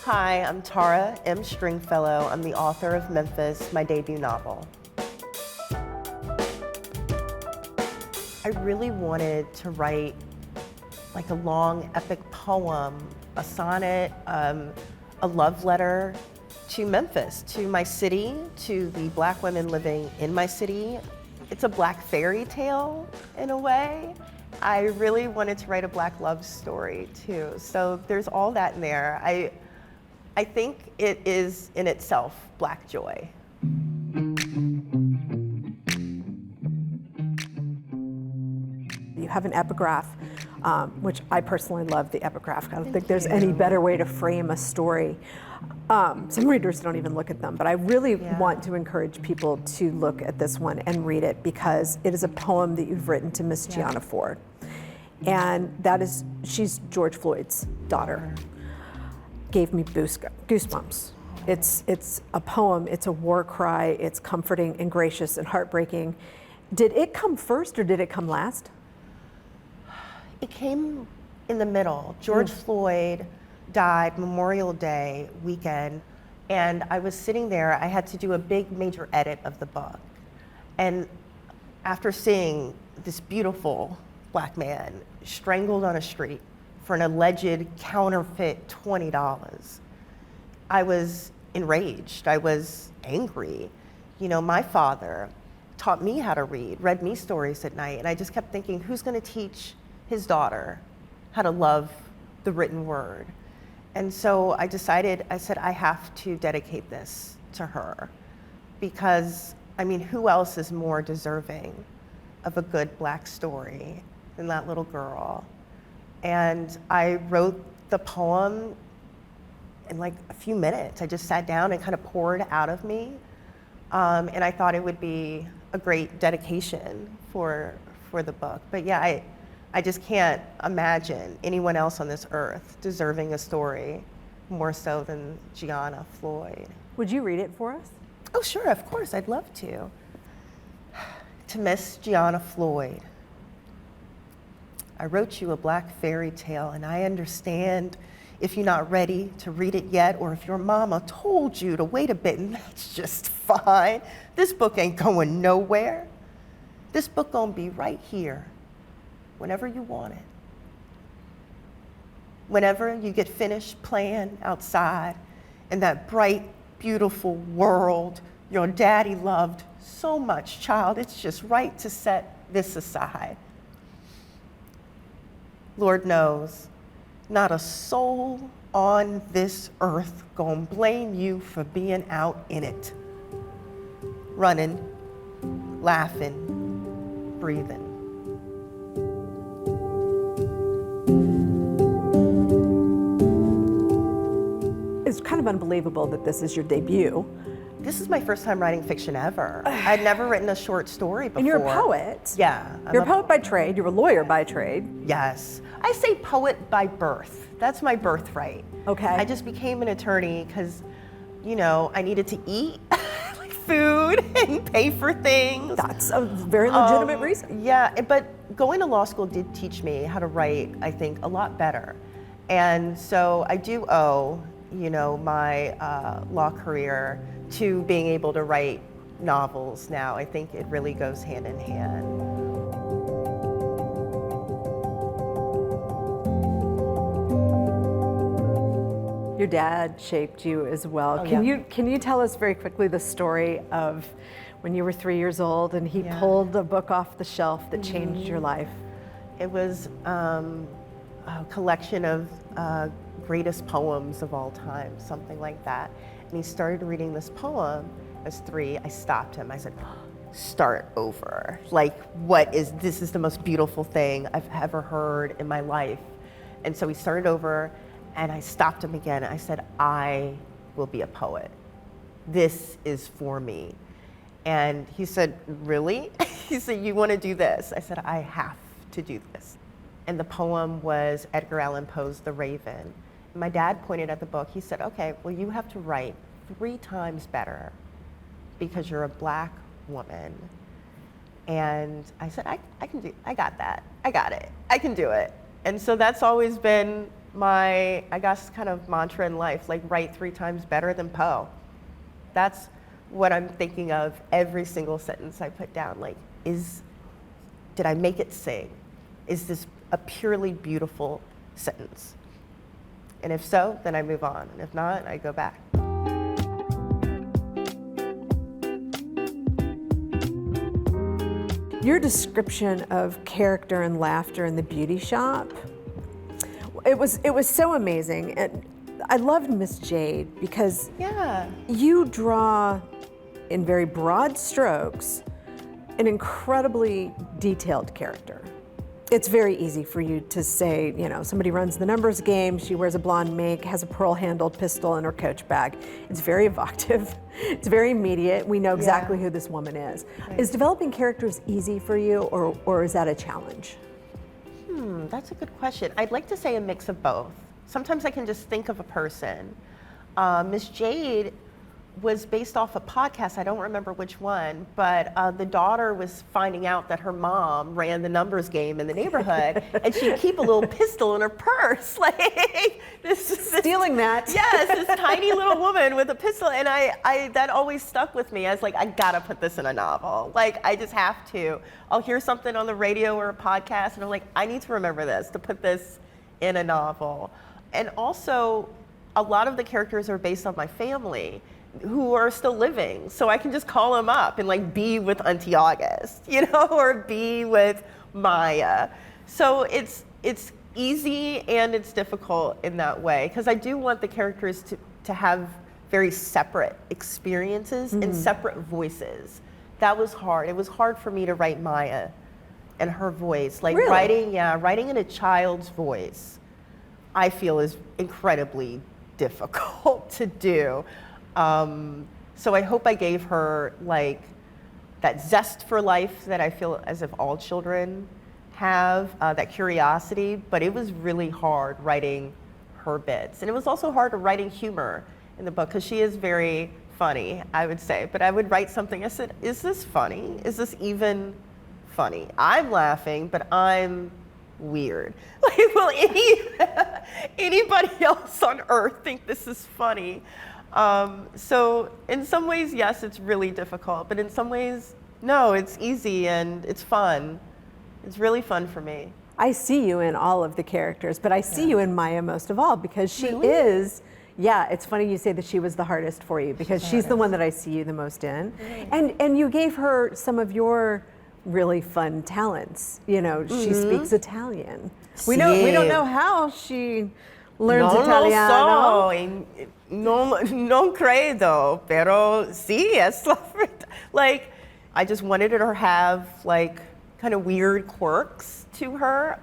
Hi, I'm Tara M. Stringfellow. I'm the author of Memphis, my debut novel. I really wanted to write like a long epic poem, a sonnet, a love letter to Memphis, to my city, to the Black women living in my city. It's a Black fairy tale in a way. I really wanted to write a Black love story too. So there's all that in there. I think it is in itself Black joy. You have an epigraph, which I personally love the epigraph. I don't think there's any better way to frame a story. Some readers don't even look at them, but I really want to encourage people to look at this one and read it because it is a poem that you've written to Miss Gianna Ford. And that is, she's George Floyd's daughter. Gave me goosebumps. It's a poem, it's a war cry, it's comforting and gracious and heartbreaking. Did it come first or did it come last? It came in the middle. George Floyd died Memorial Day weekend, and I was sitting there. I had to do a big major edit of the book. And after seeing this beautiful Black man strangled on a street for an alleged counterfeit $20, I was enraged. I was angry. You know, my father taught me how to read me stories at night, and I just kept thinking, who's gonna teach his daughter how to love the written word? And so I decided, I said, I have to dedicate this to her because, I mean, who else is more deserving of a good Black story than that little girl? And I wrote the poem in like a few minutes. I just sat down and kind of poured out of me. And I thought it would be a great dedication for the book. But yeah, I just can't imagine anyone else on this earth deserving a story more so than Gianna Floyd. Would you read it for us? Oh, sure, of course, I'd love to. To Miss Gianna Floyd. I wrote you a Black fairy tale, and I understand if you're not ready to read it yet, or if your mama told you to wait a bit, and that's just fine. This book ain't going nowhere. This book gonna be right here, whenever you want it. Whenever you get finished playing outside in that bright, beautiful world your daddy loved so much, child, it's just right to set this aside. Lord knows, not a soul on this earth gonna blame you for being out in it. Running, laughing, breathing. It's kind of unbelievable that this is your debut. This is my first time writing fiction ever. I'd never written a short story before. And you're a poet. Yeah. You're a poet by trade, you're a lawyer by trade. Yes. I say poet by birth. That's my birthright. Okay. I just became an attorney because, you know, I needed to eat like food and pay for things. That's a very legitimate reason. Yeah, but going to law school did teach me how to write, I think, a lot better. And so I do owe, you know, my law career to being able to write novels now. I think it really goes hand in hand. Your dad shaped you as well. Oh, Can you tell us very quickly the story of when you were 3 years old and he pulled a book off the shelf that changed your life? It was a collection of greatest poems of all time, something like that. And he started reading this poem. I was 3. I stopped him. I said, start over. Like, this is the most beautiful thing I've ever heard in my life. And so he started over, and I stopped him again. I said, I will be a poet. This is for me. And he said, really? He said, you want to do this? I said, I have to do this. And the poem was Edgar Allan Poe's The Raven. My dad pointed at the book. He said, okay, well, you have to write 3 times better because you're a Black woman. And I said, I got that. I got it. I can do it. And so that's always been my, I guess, kind of mantra in life, like write 3 times better than Poe. That's what I'm thinking of every single sentence I put down. Like, did I make it sing? Is this a purely beautiful sentence? And if so, then I move on. And if not, I go back. Your description of character and laughter in the beauty shop, it was so amazing. And I loved Miss Jade because you draw in very broad strokes an incredibly detailed character. It's very easy for you to say, you know, somebody runs the numbers game, she wears a blonde make, has a pearl-handled pistol in her coach bag. It's very evocative, it's very immediate. We know exactly who this woman is. Right. Is developing characters easy for you, or is that a challenge? That's a good question. I'd like to say a mix of both. Sometimes I can just think of a person. Miss Jade was based off a podcast, I don't remember which one, but the daughter was finding out that her mom ran the numbers game in the neighborhood, and she'd keep a little pistol in her purse, like stealing that. Yes, this tiny little woman with a pistol, and I that always stuck with me. I was like, I gotta put this in a novel. Like, I just have to. I'll hear something on the radio or a podcast, and I'm like, I need to remember this, to put this in a novel. And also, a lot of the characters are based on my family, who are still living. So I can just call them up and like be with Auntie August, you know, or be with Maya. So it's easy and it's difficult in that way, because I do want the characters to have very separate experiences and separate voices. That was hard. It was hard for me to write Maya and her voice. Like writing in a child's voice, I feel is incredibly difficult to do. So I hope I gave her like that zest for life that I feel as if all children have, that curiosity, but it was really hard writing her bits. And it was also hard writing humor in the book, because she is very funny, I would say. But I would write something, I said, is this funny? Is this even funny? I'm laughing, but I'm weird. Like, will anybody else on earth think this is funny? So in some ways, yes, it's really difficult, but in some ways, no, it's easy and it's fun. It's really fun for me. I see you in all of the characters, but I see you in Maya most of all, because she is, it's funny you say that she was the hardest for you, because she's the one that I see you the most in. And you gave her some of your really fun talents. You know, she speaks Italian. We don't know how she learns Italiano. Non credo, pero sí, es la verdad. Like, I just wanted her to have like kind of weird quirks to her.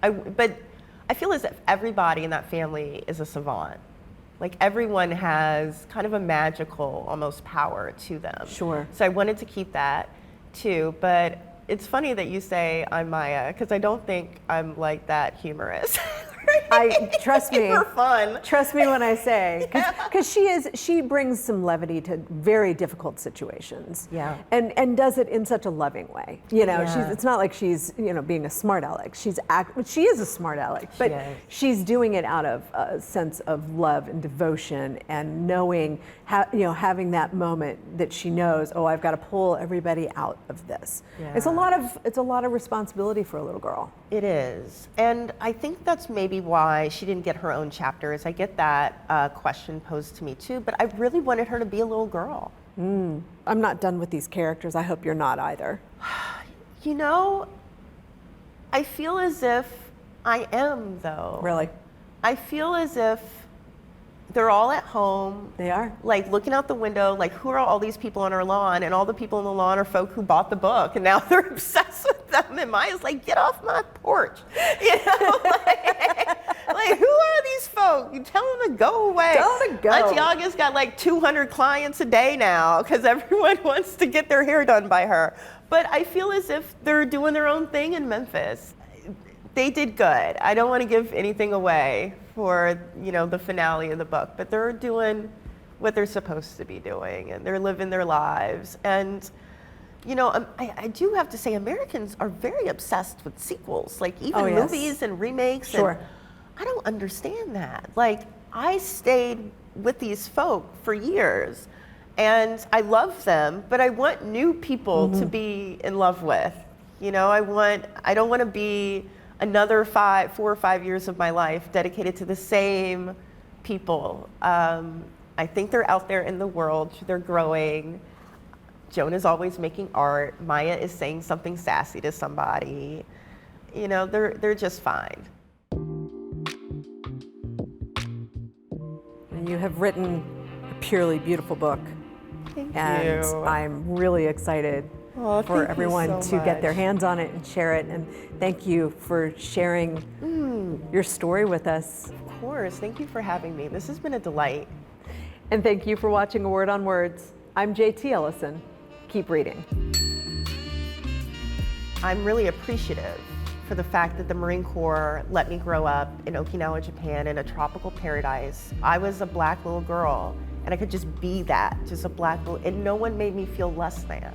But I feel as if everybody in that family is a savant. Like, everyone has kind of a magical, almost power to them. Sure. So I wanted to keep that too, but it's funny that you say I'm Maya, because I don't think I'm like that humorous. Trust me. Super fun. Trust me when I say, because she brings some levity to very difficult situations. Yeah. And does it in such a loving way. You know, it's not like she's, you know, being a smart aleck. She is a smart aleck, but she's doing it out of a sense of love and devotion, and knowing how, you know, having that moment that she knows, oh, I've got to pull everybody out of this. Yeah. It's a lot of responsibility for a little girl. It is. And I think that's maybe why she didn't get her own chapters. I get that question posed to me too, but I really wanted her to be a little girl. I'm not done with these characters. I hope you're not either. You know, I feel as if I am, though. Really? I feel as if they're all at home. They are. Like, looking out the window, like, who are all these people on our lawn? And all the people on the lawn are folk who bought the book, and now they're obsessed with them. And Maya's like, get off my porch. You know, like who are these folk? You tell them to go away. Tell them to go. Auntie August got like 200 clients a day now, because everyone wants to get their hair done by her. But I feel as if they're doing their own thing in Memphis. They did good. I don't want to give anything away for, you know, the finale of the book, but they're doing what they're supposed to be doing, and they're living their lives. And, you know, I do have to say, Americans are very obsessed with sequels, like even movies and remakes. Sure. And I don't understand that. Like, I stayed with these folk for years and I love them, but I want new people to be in love with. You know, I don't want to be another 4 or 5 years of my life dedicated to the same people. I think they're out there in the world, they're growing. Joan is always making art. Maya is saying something sassy to somebody. You know, they're just fine. And you have written a purely beautiful book. Thank and you. I'm really excited Oh, for thank you everyone so to get their much. hands on it and share it. And thank you for sharing your story with us. Of course, thank you for having me. This has been a delight. And thank you for watching A Word on Words. I'm JT Ellison. Keep reading. I'm really appreciative for the fact that the Marine Corps let me grow up in Okinawa, Japan, in a tropical paradise. I was a black little girl, and I could just be that, just a black little, and no one made me feel less than.